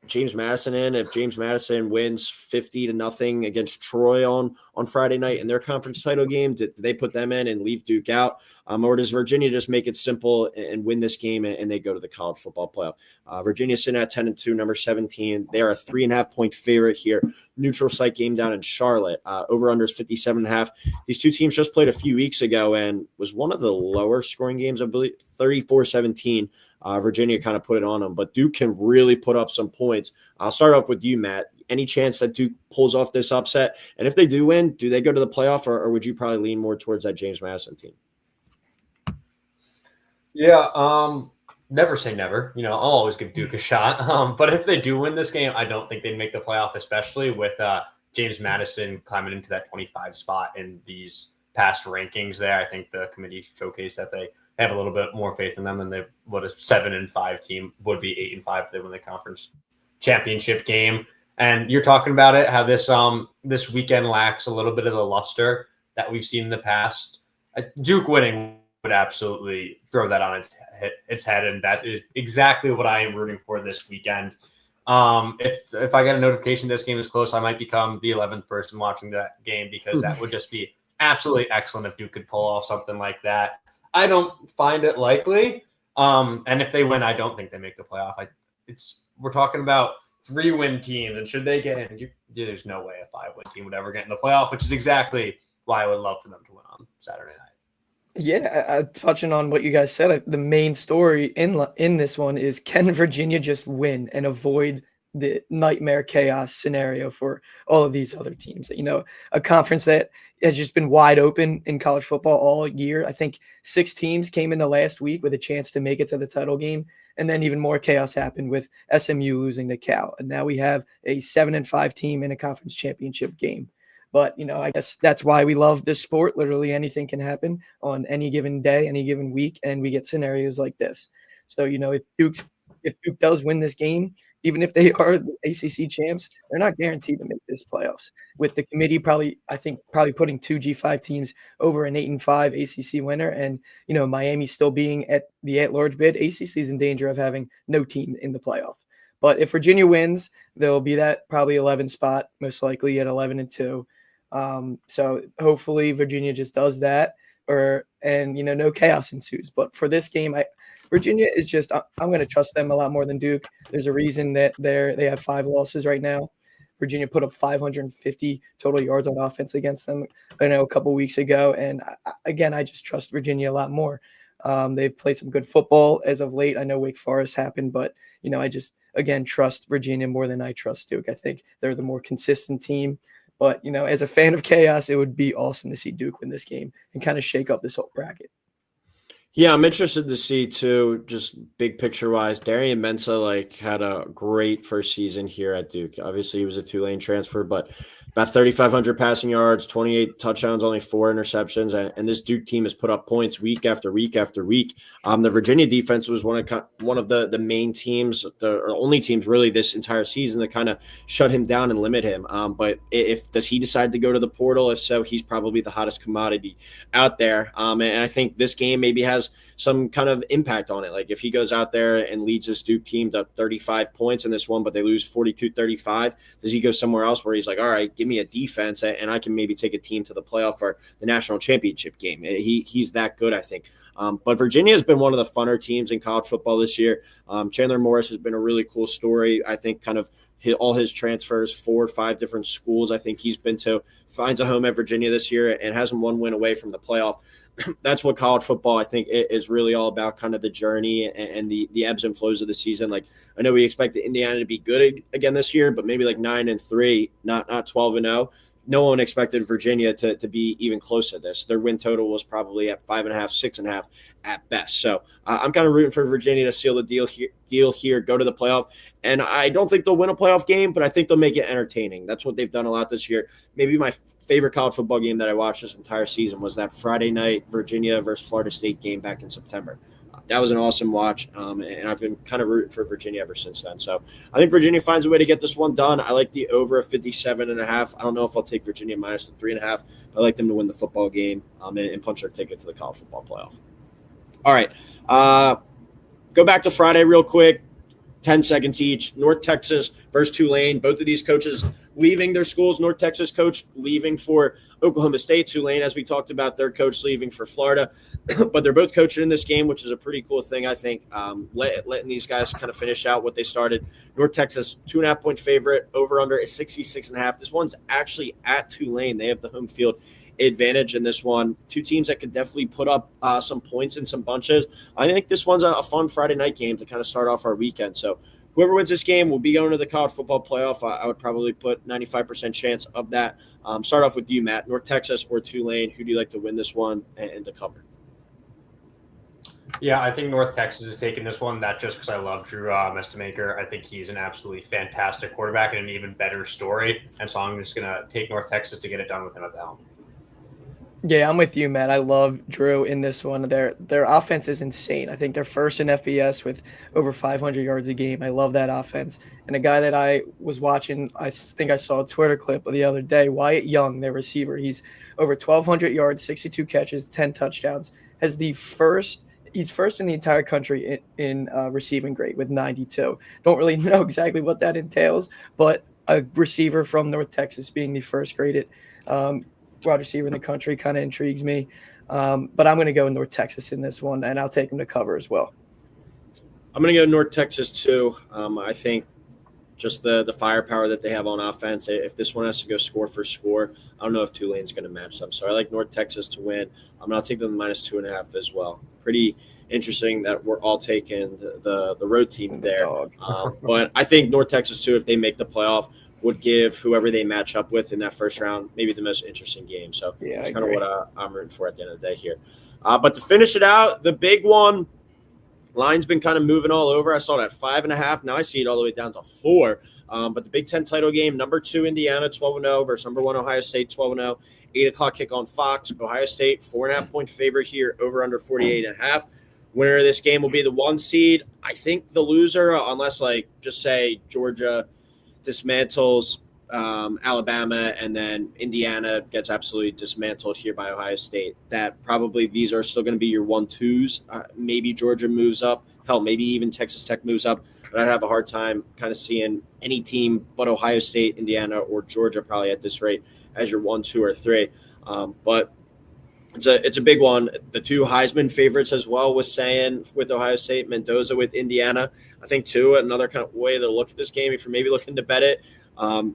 James Madison in? If James Madison wins 50-0 against Troy on Friday night in their conference title game, do they put them in and leave Duke out? Or does Virginia just make it simple and win this game and they go to the college football playoff? Virginia's sitting at 10-2, number 17. They are a 3.5-point favorite here. Neutral site game down in Charlotte. Over-under is 57.5. These two teams just played a few weeks ago and was one of the lower scoring games, I believe, 34-17. Virginia kind of put it on them, but Duke can really put up some points. I'll start off with you, Matt. Any chance that Duke pulls off this upset? And if they do win, do they go to the playoff, or would you probably lean more towards that James Madison team? Yeah, never say never. I'll always give Duke a shot. But if they do win this game, I don't think they'd make the playoff, especially with James Madison climbing into that 25 spot in these past rankings there. I think the committee showcased that they have a little bit more faith in them than they would a 7-5 team would be 8-5 if they win the conference championship game. And you're talking about it, how this weekend lacks a little bit of the luster that we've seen in the past. Duke winning would absolutely throw that on its head, and that is exactly what I am rooting for this weekend. If I get a notification this game is close, I might become the 11th person watching that game, because that would just be absolutely excellent if Duke could pull off something like that. I don't find it likely, and if they win, I don't think they make the playoff. We're talking about 3-win teams, and should they get in, there's no way a 5-win team would ever get in the playoff, which is exactly why I would love for them to win on Saturday night. Yeah, touching on what you guys said, the main story in this one is, can Virginia just win and avoid the nightmare chaos scenario for all of these other teams? A conference that has just been wide open in college football all year. I think 6 teams came in the last week with a chance to make it to the title game, and then even more chaos happened with SMU losing to Cal, and now we have a 7-5 team in a conference championship game. But, I guess that's why we love this sport. Literally anything can happen on any given day, any given week, and we get scenarios like this. So, if Duke does win this game, even if they are the ACC champs, they're not guaranteed to make this playoffs. With the committee probably putting 2 G5 teams over an 8-5 ACC winner, and, Miami still being at the at-large bid, ACC is in danger of having no team in the playoff. But if Virginia wins, they'll be that probably 11 spot, most likely at 11-2. So hopefully Virginia just does that, and no chaos ensues. But for this game, Virginia is just, I'm going to trust them a lot more than Duke. There's a reason that they have 5 losses right now. Virginia put up 550 total yards on offense against them, a couple weeks ago. And I just trust Virginia a lot more. They've played some good football as of late. I know Wake Forest happened, but I just, again, trust Virginia more than I trust Duke. I think they're the more consistent team. But, as a fan of chaos, it would be awesome to see Duke win this game and kind of shake up this whole bracket. Yeah, I'm interested to see too, just big picture wise. Darian Mensah had a great first season here at Duke. Obviously, he was a Tulane transfer, but about 3,500 passing yards, 28 touchdowns, only 4 interceptions, and this Duke team has put up points week after week after week. The Virginia defense was one of the main teams, or only teams really this entire season, to kind of shut him down and limit him. But does he decide to go to the portal? If so, he's probably the hottest commodity out there. And I think this game maybe has some kind of impact on it. Like if he goes out there and leads this Duke team to 35 points in this one, but they lose 42-35, does he go somewhere else where he's like, all right, give me a defense and I can maybe take a team to the playoff or the national championship game? He's that good, I think. But Virginia has been one of the funner teams in college football this year. Chandler Morris has been a really cool story. I think kind of all his transfers, 4 or 5 different schools I think he's been to, finds a home at Virginia this year and has him 1 win away from the playoff. That's what college football, I think, is really all about, kind of the journey and the ebbs and flows of the season. Like, I know we expected Indiana to be good again this year, but maybe like 9-3, not 12-0. No one expected Virginia to be even close to this. Their win total was probably at 5.5, 6.5 at best. So I'm kind of rooting for Virginia to seal the deal here, go to the playoff. And I don't think they'll win a playoff game, but I think they'll make it entertaining. That's what they've done a lot this year. Maybe my favorite college football game that I watched this entire season was that Friday night Virginia versus Florida State game back in September. That was an awesome watch, and I've been kind of rooting for Virginia ever since then. So I think Virginia finds a way to get this one done. I like the over of 57.5. I don't know if I'll take Virginia minus the 3.5. But I like them to win the football game and punch their ticket to the college football playoff. All right, go back to Friday real quick. 10 seconds each. North Texas versus Tulane. Both of these coaches leaving their schools. North Texas coach leaving for Oklahoma State. Tulane, as we talked about, their coach leaving for Florida. But they're both coaching in this game, which is a pretty cool thing, I think, letting these guys kind of finish out what they started. North Texas, 2.5-point favorite. Over-under is 66.5. This one's actually at Tulane. They have the home field advantage in this one. 2 teams that could definitely put up some points in some bunches. I think this one's a fun Friday night game to kind of start off our weekend. So whoever wins this game will be going to the college football playoff. I would probably put 95% chance of that. Start off with you, Matt. North Texas or Tulane? Who do you like to win this one and to cover? Yeah, I think North Texas is taking this one. Not just because I love Drew Mestamaker. I think he's an absolutely fantastic quarterback and an even better story. And so I'm just going to take North Texas to get it done with him at the helm. Yeah, I'm with you, Matt. I love Drew in this one. Their offense is insane. I think they're first in FBS with over 500 yards a game. I love that offense. And a guy that I was watching, I think I saw a Twitter clip the other day, Wyatt Young, their receiver. He's over 1,200 yards, 62 catches, 10 touchdowns. He's first in the entire country in receiving grade with 92. Don't really know exactly what that entails, but a receiver from North Texas being the first graded wide receiver in the country kind of intrigues me. But I'm going to go North Texas in this one, and I'll take them to cover as well. I'm going to go North Texas too. I think just the firepower that they have on offense. If this one has to go score for score, I don't know if Tulane's going to match them. So I like North Texas to win. I'm going to take them -2.5 as well. Pretty interesting that we're all taking the road team there. But I think North Texas too, if they make the playoff, would give whoever they match up with in that first round maybe the most interesting game. So that's kind of what I'm rooting for at the end of the day here. But to finish it out, the big one, line's been kind of moving all over. I saw it at 5.5. Now I see it all the way down to 4. But the Big Ten title game, number 2 Indiana 12-0 versus number 1 Ohio State 12-0. 8 o'clock kick on Fox. Ohio State 4.5-point favorite here, over under 48.5. Winner of this game will be the 1 seed. I think the loser, unless just say Georgia dismantles Alabama and then Indiana gets absolutely dismantled here by Ohio State, that probably these are still going to be your 1-2s. Maybe Georgia moves up. Hell, maybe even Texas Tech moves up. But I'd have a hard time kind of seeing any team but Ohio State, Indiana, or Georgia probably at this rate as your 1, 2, or 3. But it's a big one. The 2 Heisman favorites as well was saying with Ohio State, Mendoza with Indiana. I think too, another kind of way to look at this game, if you're maybe looking to bet it,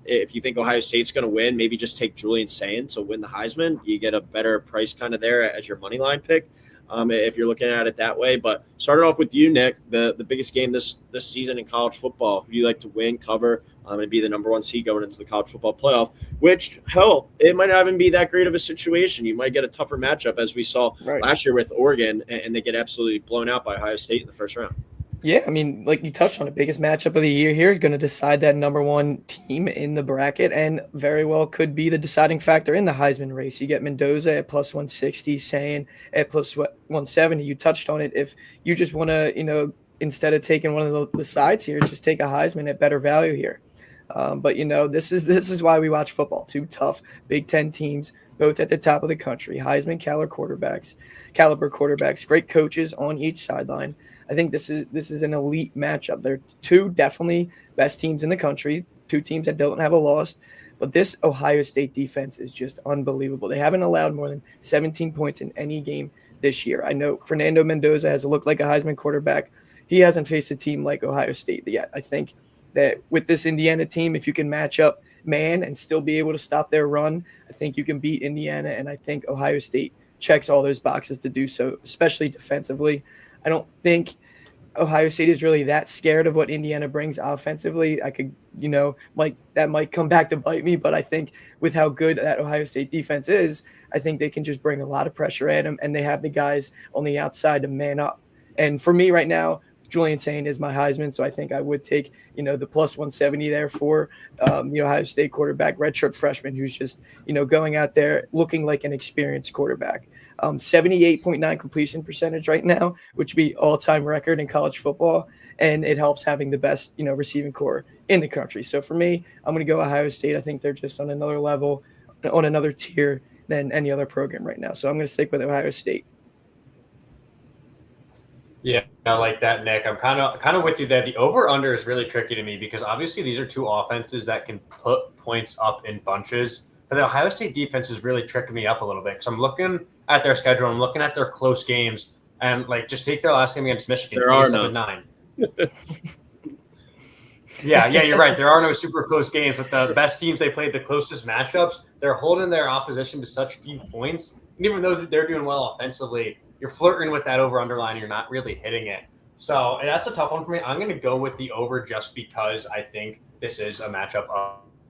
if you think Ohio State's going to win, maybe just take Julian Sayin to win the Heisman. You get a better price kind of there as your money line pick, if you're looking at it that way. But started off with you, Nick, the biggest game this season in college football. Who do you like to win, cover, and be the number 1 seed going into the college football playoff? Which, hell, it might not even be that great of a situation. You might get a tougher matchup, as we saw last year with Oregon, and they get absolutely blown out by Ohio State in the first round. Yeah, I mean, like you touched on, the biggest matchup of the year here is going to decide that number 1 team in the bracket, and very well could be the deciding factor in the Heisman race. You get Mendoza at +160, Sayin at +170. You touched on it. If you just want to, instead of taking one of the sides here, just take a Heisman at better value here. But this is why we watch football. 2 tough Big Ten teams, both at the top of the country. Heisman caliber quarterbacks, great coaches on each sideline. I think this is an elite matchup. They're 2 definitely best teams in the country, 2 teams that don't have a loss. But this Ohio State defense is just unbelievable. They haven't allowed more than 17 points in any game this year. I know Fernando Mendoza has looked like a Heisman quarterback. He hasn't faced a team like Ohio State yet. I think that with this Indiana team, if you can match up man and still be able to stop their run, I think you can beat Indiana. And I think Ohio State checks all those boxes to do so, especially defensively. I don't think Ohio State is really that scared of what Indiana brings offensively. I could, that might come back to bite me, but I think with how good that Ohio State defense is, I think they can just bring a lot of pressure at them, and they have the guys on the outside to man up. And for me right now, Julian Sayin is my Heisman, so I think I would take, the +170 there for the Ohio State quarterback, redshirt freshman, who's just, going out there looking like an experienced quarterback. 78.9 completion percentage right now, which would be all-time record in college football, and it helps having the best, receiving core in the country. So for me, I'm going to go Ohio State. I think they're just on another level, on another tier than any other program right now. So I'm going to stick with Ohio State. Yeah, I like that, Nick. I'm kind of with you there. The over-under is really tricky to me because obviously these are 2 offenses that can put points up in bunches. But the Ohio State defense is really tricking me up a little bit because I'm looking at their schedule. I'm looking at their close games. And, just take their last game against Michigan. There are none. 9. Yeah, you're right. There are no super close games. But the best teams they played, the closest matchups, they're holding their opposition to such few points. And even though they're doing well offensively, you're flirting with that over-under line. You're not really hitting it. So that's a tough one for me. I'm going to go with the over just because I think this is a matchup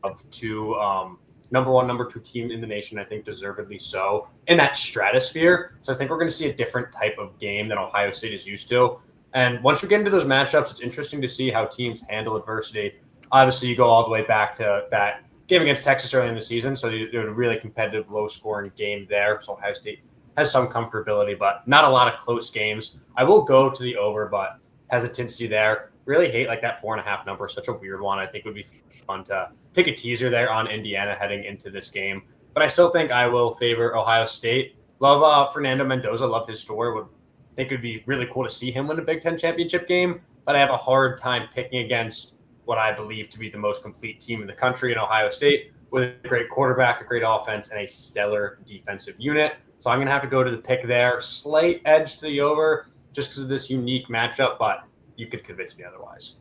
of 2 number 1, number 2 team in the nation, I think deservedly so, in that stratosphere. So I think we're going to see a different type of game than Ohio State is used to. And once you get into those matchups, it's interesting to see how teams handle adversity. Obviously, you go all the way back to that game against Texas early in the season, so they were a really competitive, low-scoring game there. So Ohio State has some comfortability, but not a lot of close games. I will go to the over, but hesitancy there. Really hate like that 4.5 number. Such a weird one. I think it would be fun to take a teaser there on Indiana heading into this game. But I still think I will favor Ohio State. Love Fernando Mendoza. Love his story. Would think it would be really cool to see him win a Big Ten championship game. But I have a hard time picking against what I believe to be the most complete team in the country in Ohio State, with a great quarterback, a great offense, and a stellar defensive unit. So I'm going to have to go to the pick there. Slight edge to the over just because of this unique matchup, but you could convince me otherwise.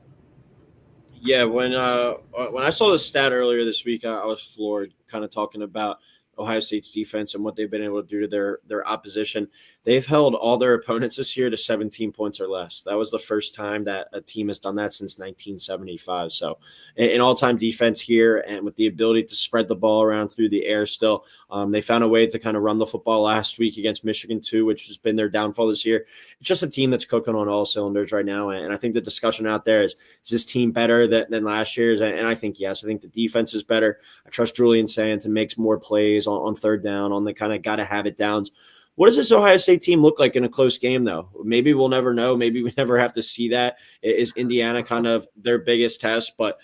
Yeah, when I saw the stat earlier this week, I was floored, kind of talking about Ohio State's defense and what they've been able to do to their opposition. They've held all their opponents this year to 17 points or less. That was the first time that a team has done that since 1975. So an all-time defense here, and with the ability to spread the ball around through the air still. They found a way to kind of run the football last week against Michigan too, which has been their downfall this year. It's just a team that's cooking on all cylinders right now. And I think the discussion out there is this team better than last year's? And I think yes. I think the defense is better. I trust Julian Sands and makes more plays on third down, on the kind of got to have it downs. What does this Ohio State team look like in a close game, though? Maybe we'll never know. Maybe we never have to see that. Is Indiana kind of their biggest test? But,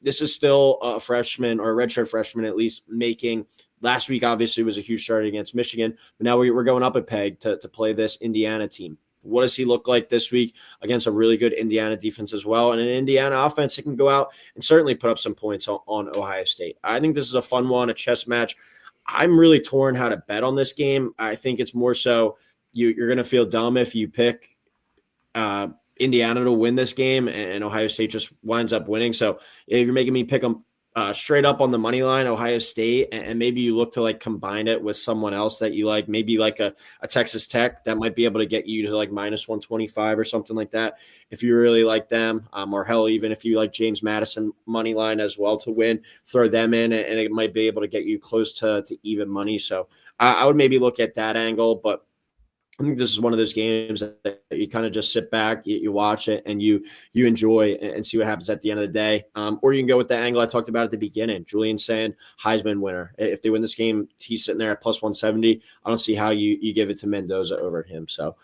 this is still a freshman, or a redshirt freshman at least, making – last week obviously was a huge start against Michigan. But now we're going up a peg to play this Indiana team. What does he look like this week against a really good Indiana defense as well? And an Indiana offense that can go out and certainly put up some points on Ohio State. I think this is a fun one, a chess match. I'm really torn how to bet on this game. I think it's more so you're going to feel dumb if you pick Indiana to win this game and Ohio State just winds up winning. So if you're making me pick them straight up on the money line, Ohio State, and maybe you look to like combine it with someone else that you like, maybe like a Texas Tech that might be able to get you to like minus 125 or something like that. If you really like them, or hell, even if you like James Madison money line as well to win, throw them in and it might be able to get you close to even money. So I would maybe look at that angle, but I think this is one of those games that you kind of just sit back, you watch it, and you enjoy and see what happens at the end of the day. Or you can go with the angle I talked about at the beginning. Julian Sand, Heisman winner. If they win this game, he's sitting there at plus 170. I don't see how you give it to Mendoza over him. So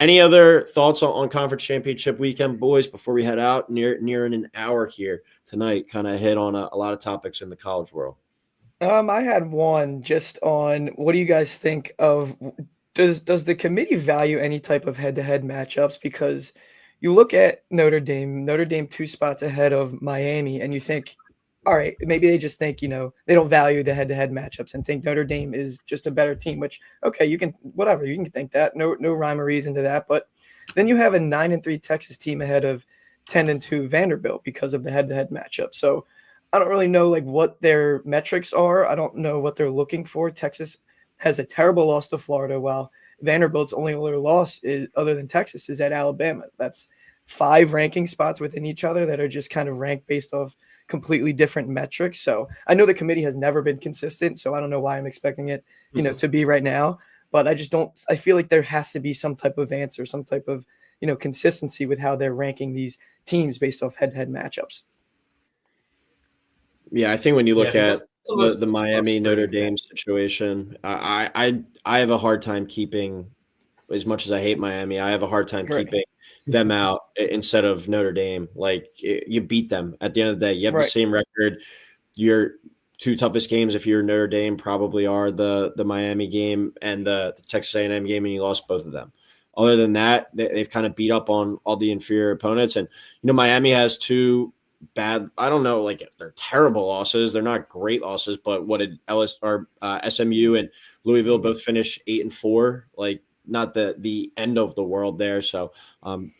any other thoughts on conference championship weekend, boys, before we head out? Nearing an hour here tonight, kind of hit on a lot of topics in the college world. I had one just on what do you guys think of – Does the committee value any type of head-to-head matchups? Because you look at Notre Dame 2 spots ahead of Miami, and you think, all right, maybe they just think, they don't value the head-to-head matchups and think Notre Dame is just a better team, which, okay, you can think that. No rhyme or reason to that. But then you have a 9-3 Texas team ahead of 10-2 Vanderbilt because of the head-to-head matchup. So I don't really know what their metrics are. I don't know what they're looking for. Texas has a terrible loss to Florida, while Vanderbilt's only other loss other than Texas is at Alabama. That's 5 ranking spots within each other that are just kind of ranked based off completely different metrics. So I know the committee has never been consistent, so I don't know why I'm expecting it, to be right now. But I feel like there has to be some type of answer, some type of, consistency with how they're ranking these teams based off head-to-head matchups. Yeah, I think when you look at the Miami Notre Dame situation, I have a hard time keeping, as much as I hate Miami, I have a hard time keeping them out instead of Notre Dame. Like, you beat them at the end of the day. You have the same record. Your 2 toughest games, if you're Notre Dame, probably are the Miami game and the Texas A&M game, and you lost both of them. Other than that, they've kind of beat up on all the inferior opponents. And, Miami has 2 bad, I don't know, like they're terrible losses. They're not great losses, but what did SMU and Louisville both finish 8-4? Like, not the end of the world there. So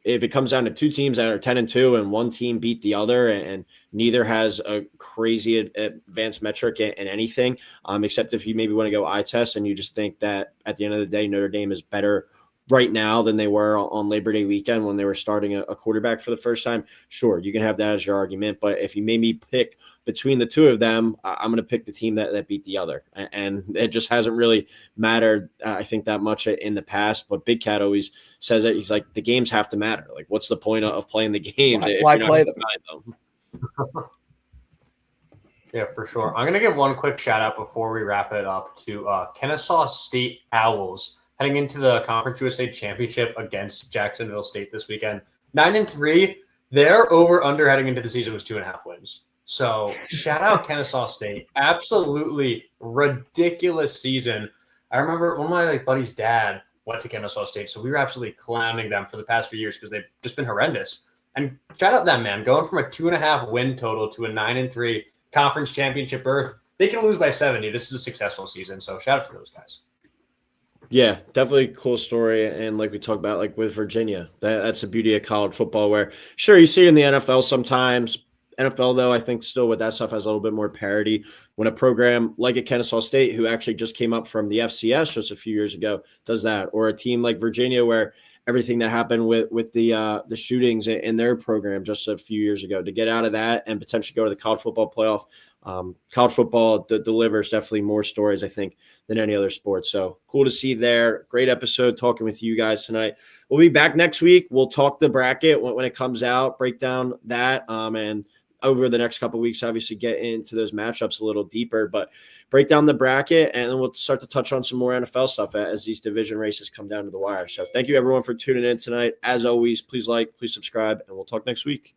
if it comes down to 2 teams that are 10-2 and one team beat the other and neither has a crazy advanced metric in anything, except if you maybe want to go eye test and you just think that at the end of the day, Notre Dame is better right now than they were on Labor Day weekend when they were starting a quarterback for the first time, sure, you can have that as your argument. But if you made me pick between the 2 of them, I'm going to pick the team that beat the other. And it just hasn't really mattered, I think, that much in the past. But Big Cat always says it. He's like, the games have to matter. Like, what's the point of playing the games if why you're not play them? Yeah, for sure. I'm going to give one quick shout out before we wrap it up to Kennesaw State Owls heading into the Conference USA Championship against Jacksonville State this weekend. 9-3. Their over-under heading into the season was 2.5 wins. So shout out Kennesaw State. Absolutely ridiculous season. I remember one of my buddy's dad went to Kennesaw State, so we were absolutely clowning them for the past few years because they've just been horrendous. And shout out them, man. Going from a 2.5 win total to a 9-3 conference championship berth. They can lose by 70. This is a successful season, so shout out for those guys. Yeah, definitely a cool story. And like we talked about, like with Virginia, that's the beauty of college football where, sure, you see it in the NFL sometimes. NFL, though, I think still with that stuff has a little bit more parity. When a program like a Kennesaw State, who actually just came up from the FCS just a few years ago, does that, or a team like Virginia where everything that happened with the shootings in their program just a few years ago, to get out of that and potentially go to the college football playoff. College football delivers definitely more stories, I think, than any other sport. So cool to see there. Great episode talking with you guys tonight. We'll be back next week. We'll talk the bracket when it comes out, break down that, and over the next couple of weeks, obviously get into those matchups a little deeper, but break down the bracket, and then we'll start to touch on some more NFL stuff as these division races come down to the wire. So thank you everyone for tuning in tonight. As always, please like, please subscribe, and we'll talk next week.